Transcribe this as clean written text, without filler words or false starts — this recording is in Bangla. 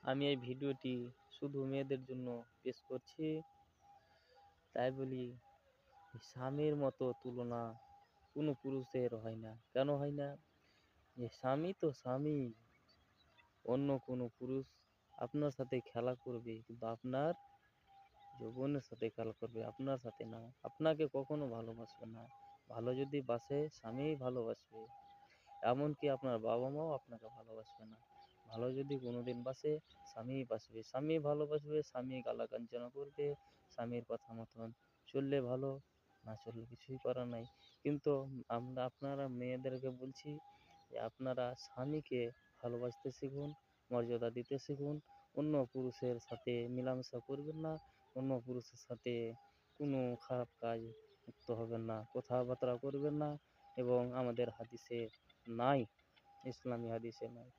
আমি এই ভিডিওটি শুধু মেয়েদের জন্য পেশ করছি। তাই বলি, স্বামীর মতো তুলনা কোনো পুরুষের হয় না। কেন হয় না? যে স্বামী তো স্বামী। অন্য কোনো পুরুষ আপনার সাথে খেলা করবে, কিন্তু আপনার যৌবনের সাথে খেলা করবে, আপনার সাথে না। আপনাকে কখনো ভালোবাসবে না। ভালো যদি বাসে, স্বামীই ভালোবাসবে। এমনকি আপনার বাবা মাও আপনাকে ভালোবাসবে না। ভালো যদি কোনোদিন বাসে, স্বামীই বাসবে। স্বামী ভালোবাসবে, স্বামী গালাগাঞ্জনা করবে, স্বামীর কথা মতন চললে ভালো, না চললে কিছুই করার নাই। কিন্তু আপনারা মেয়েদেরকে বলছি যে আপনারা স্বামীকে ভালোবাসতে শিখুন, মর্যাদা দিতে শিখুন। অন্য পুরুষের সাথে মেলামেশা করবেন না, অন্য পুরুষের সাথে কোনো খারাপ কাজ যুক্ত হবেন না, কথাবার্তা করবেন না, এবং আমাদের হাদিসে নাই, ইসলামী হাদিসে নাই।